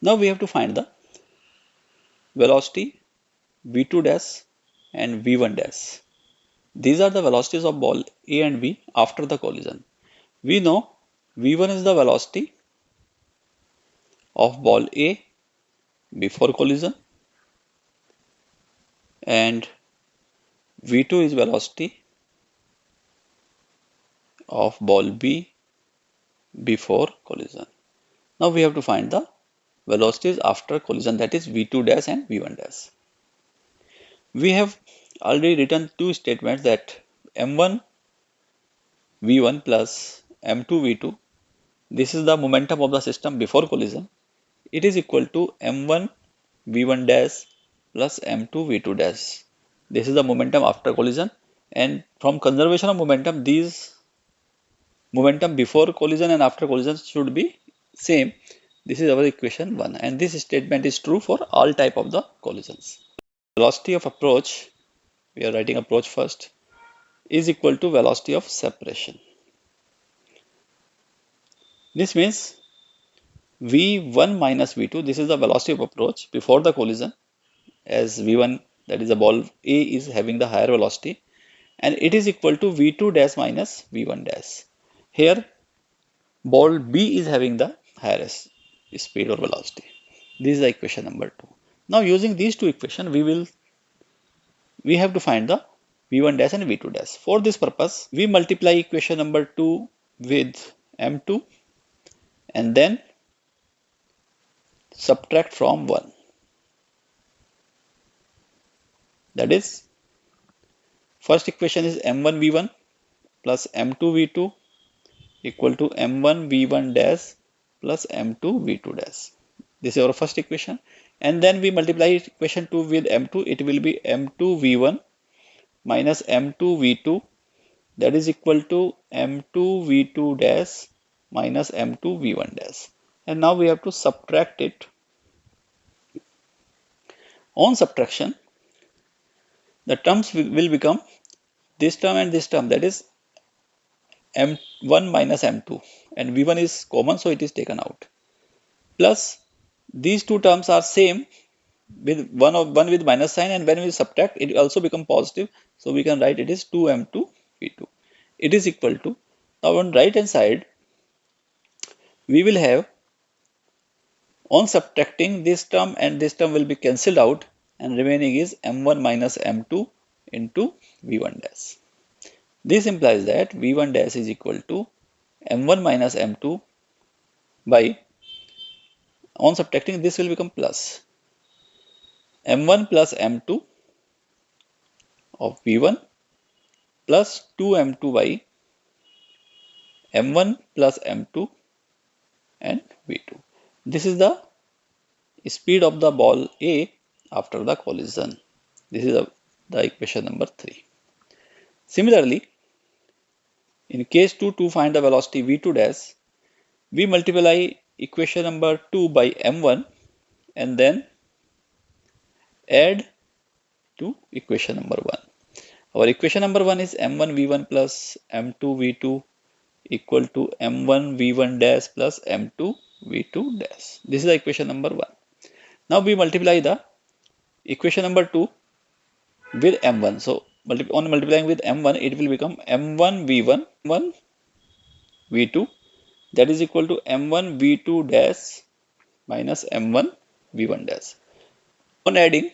Now we have to find the velocity v2 dash and v1 dash. These are the velocities of ball A and B after the collision. We know v1 is the velocity of ball A before collision and v2 is velocity of ball B before collision. Now we have to find the velocities after collision, that is v2 dash and v1 dash. We have already written two statements that m1 v1 plus m2 v2, this is the momentum of the system before collision, it is equal to m1 v1 dash plus m2 v2 dash. This is the momentum after collision, and from conservation of momentum, these momentum before collision and after collision should be same. This is our equation 1, and this statement is true for all type of the collisions. Velocity of approach, we are writing approach first, is equal to velocity of separation. This means v1 minus v2, this is the velocity of approach before the collision, as v1, that is the ball A, is having the higher velocity, and it is equal to v2 dash minus v1 dash. Here ball B is having the highest speed or velocity. This is the equation number 2. Now using these two equations, we have to find the v1 dash and v2 dash. For this purpose, we multiply equation number 2 with m2 and then subtract from 1. That is, first equation is m1 v1 plus m2 v2 equal to m1 v1 dash plus m2 v2 dash. This is our first equation, and then we multiply equation 2 with m2, it will be m2 v1 minus m2 v2, that is equal to m2 v2 dash minus m2 v1 dash. And now we have to subtract it. On subtraction, the terms will become this term and this term, that is m1 minus m2, and v1 is common, so it is taken out, plus these two terms are same with one with minus sign, and when we subtract it also become positive, so we can write it is 2m2 v2. It is equal to, now on right hand side we will have, on subtracting, this term and this term will be cancelled out, and remaining is m1 minus m2 into v1 dash. This implies that v1 dash is equal to m1 minus m2 by, on subtracting, this will become plus m1 plus m2 of v1 plus 2m2 by m1 plus m2 and v2. This is the speed of the ball A after the collision. This is the equation number 3. Similarly, in case 2, to find the velocity v2 dash, we multiply equation number 2 by m1 and then add to equation number 1. Our equation number 1 is m1 v1 plus m2 v2 equal to m1 v1 dash plus m2 v2 dash. This is the equation number 1. Now we multiply the equation number 2 with m1. So on multiplying with m1, it will become m1 v1 1 v2, that is equal to m1 v2 dash minus m1 v1 dash. On adding,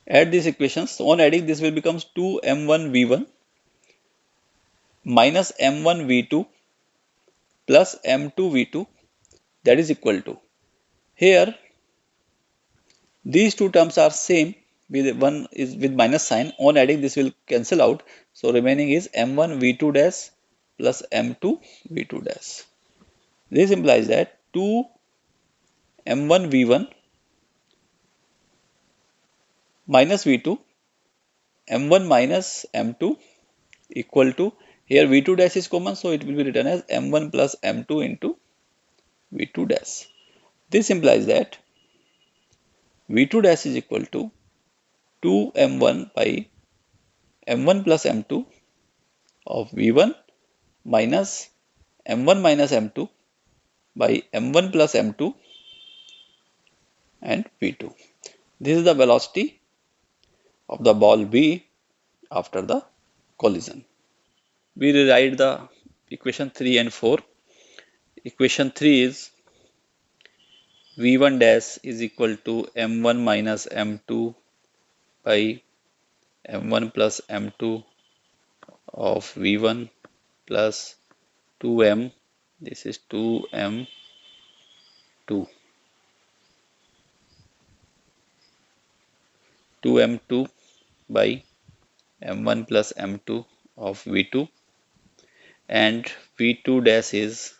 add these equations. So on adding, this will become 2 m1 v1 minus m1 v2 plus m2 v2, that is equal to, here these two terms are same, with one is with minus sign. On adding, this will cancel out, so remaining is m1 v2 dash plus m2 v2 dash. This implies that 2 m1 v1 minus v2 m1 minus m2 equal to, here v2 dash is common, so it will be written as m1 plus m2 into v2 dash. This implies that v2 dash is equal to 2 m1 by m1 plus m2 of v1 minus m1 minus m2 by m1 plus m2 and v2. This is the velocity of the ball B after the collision. We rewrite the equation 3 and 4. Equation 3 is v1 dash is equal to m1 minus m2 by m1 plus m2 of v1 plus 2m. This is 2m2 2m2 by m1 plus m2 of v2, and v2 dash is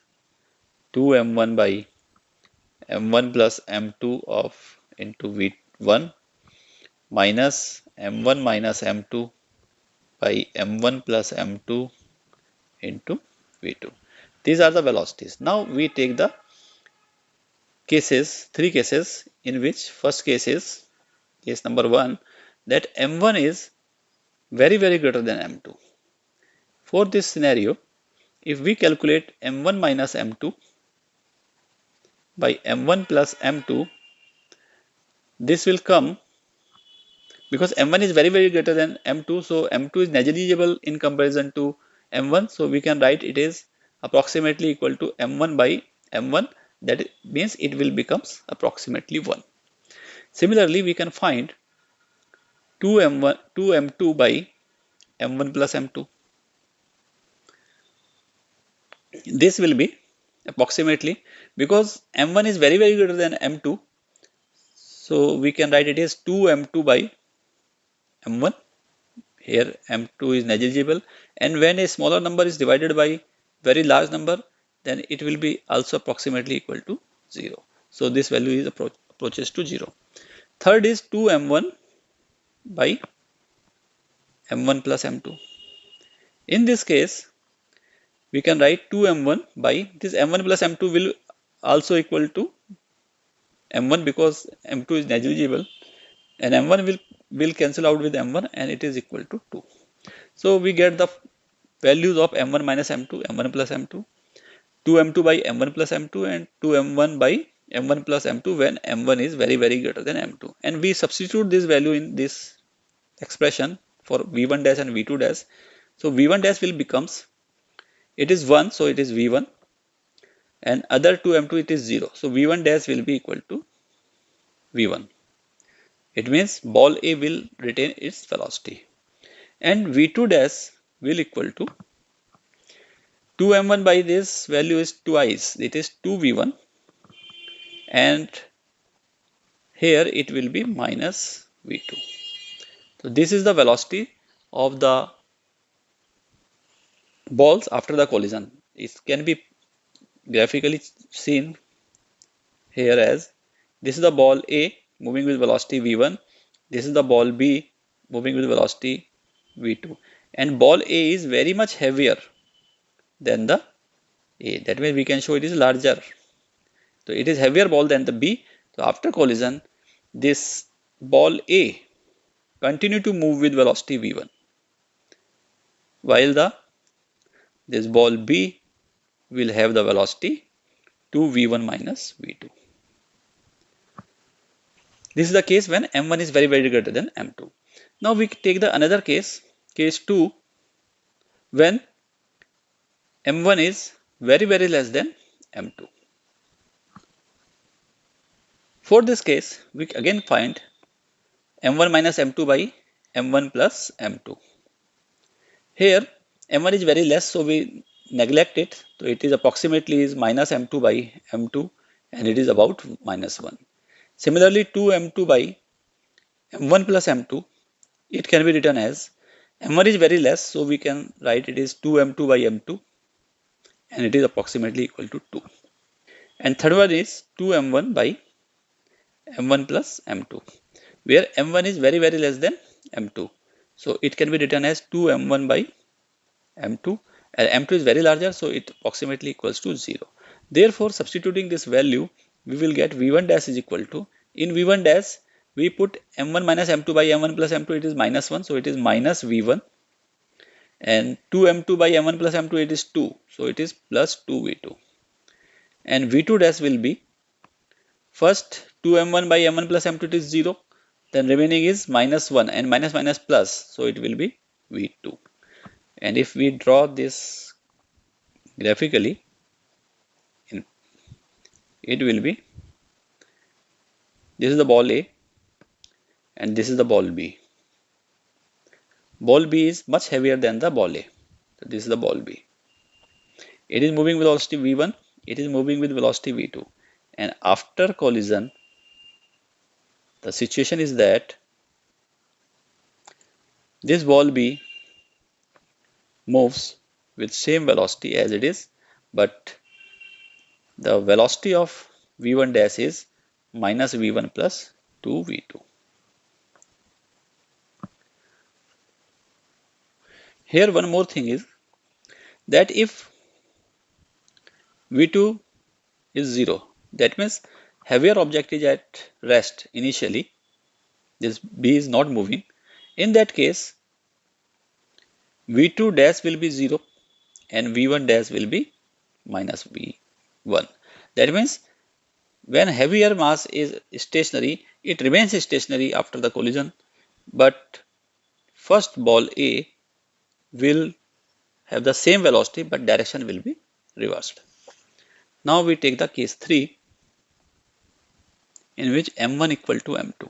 2m1 by m1 plus m2 of into v1 minus m1 minus m2 by m1 plus m2 into v2. These are the velocities. Now we take the cases, three cases, in which first case is case number 1, that m1 is very greater than m2. For this scenario, if we calculate m1 minus m2 by m1 plus m2, this will come because m1 is very greater than m2, so m2 is negligible in comparison to m1, so we can write it is approximately equal to m1 by m1, that means it will becomes approximately 1. Similarly, we can find 2m2 by m1 plus m2. This will be approximately, because m1 is very greater than m2, so we can write it as 2m2 by m1. Here m2 is negligible, and when a smaller number is divided by very large number, then it will be also approximately equal to 0. So this value is approaches to 0. Third is 2m1 by m1 plus m2. In this case, we can write 2m1 by this m1 plus m2 will also equal to m1 because m2 is negligible, and m1 will cancel out with m1 and it is equal to 2. So we get the values of m1 minus m2, m1 plus m2, 2m2 by m1 plus m2, and 2m1 by m1 plus m2 when m1 is very greater than m2. And we substitute this value in this expression for v1 dash and v2 dash. So v1 dash will becomes, it is 1, so it is v1, and other 2m2 it is 0. So v1 dash will be equal to v1. It means ball A will retain its velocity, and v2 dash will equal to 2m1 by this value is twice, it is 2v1, and here it will be minus v2. So this is the velocity of the balls after the collision. It can be graphically seen here as this is the ball A moving with velocity v1, this is the ball B moving with velocity v2, and ball A is very much heavier than the A. That means we can show it is larger. So it is heavier ball than the B. So after collision, this ball A continue to move with velocity v1, while this ball B will have the velocity 2v1 minus v2. This is the case when m1 is very greater than m2. Now we take the another case, case 2, when m1 is very less than m2. For this case, we again find m1 minus m2 by m1 plus m2. Here m1 is very less, so we neglect it. So it is approximately is minus m2 by m2, and it is about minus 1. Similarly, 2m2 by m1 plus m2, it can be written as m1 is very less, so we can write it is 2m2 by m2, and it is approximately equal to 2. And third one is 2m1 by m1 plus m2, where m1 is very less than m2, so it can be written as 2m1 by m2, and m2 is very larger, so it approximately equals to 0. Therefore, substituting this value, we will get v1 dash is equal to, in v1 dash we put m1 minus m2 by m1 plus m2, it is minus 1, so it is minus v1, and 2m2 by m1 plus m2, it is 2, so it is plus 2v2. and V2 dash will be first 2m1 by m1 plus m2, it is 0, then remaining is minus 1 and minus minus plus, so it will be V2. And if we draw this graphically, it will be, this is the ball A and this is the ball B. Ball B is much heavier than the ball A. So this is the ball B. It is moving with velocity V1, it is moving with velocity V2. And after collision, the situation is that this ball B moves with same velocity as it is, but the velocity of V1 dash is minus V1 plus 2V2. Here one more thing is that if V2 is 0, that means heavier object is at rest initially, this B is not moving. In that case, V2 dash will be 0 and V1 dash will be minus V1. That means when heavier mass is stationary, it remains stationary after the collision, but first ball A will have the same velocity but direction will be reversed. Now we take the case 3 in which m1 equal to m2.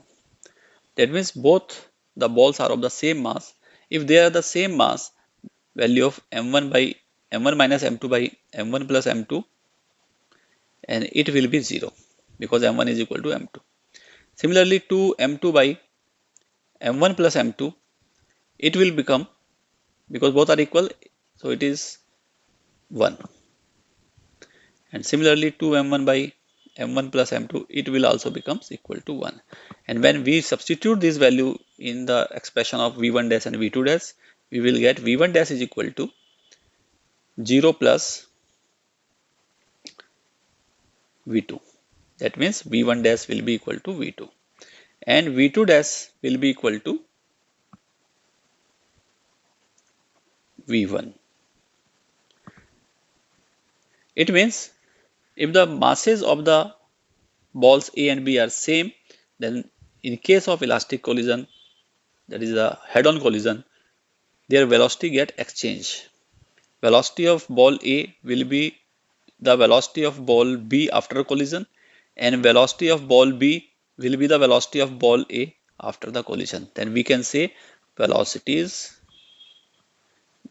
That means both the balls are of the same mass. If they are the same mass, value of m1 minus m2 by m1 plus m2, and it will be 0 because m1 is equal to m2. Similarly, to m2 by m1 plus m2, it will become, because both are equal, so it is 1. And similarly, 2m1 by m1 plus m2, it will also becomes equal to 1. And when we substitute this value in the expression of v1 dash and v2 dash, we will get v1 dash is equal to 0 plus v2. That means v1 dash will be equal to v2 and v2 dash will be equal to v1. It means if the masses of the balls A and B are same, then in case of elastic collision, that is a head-on collision, their velocity get exchanged. Velocity of ball A will be the velocity of ball B after collision, and velocity of ball B will be the velocity of ball A after the collision. Then we can say velocities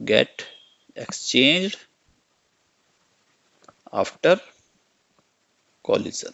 get exchanged after collision.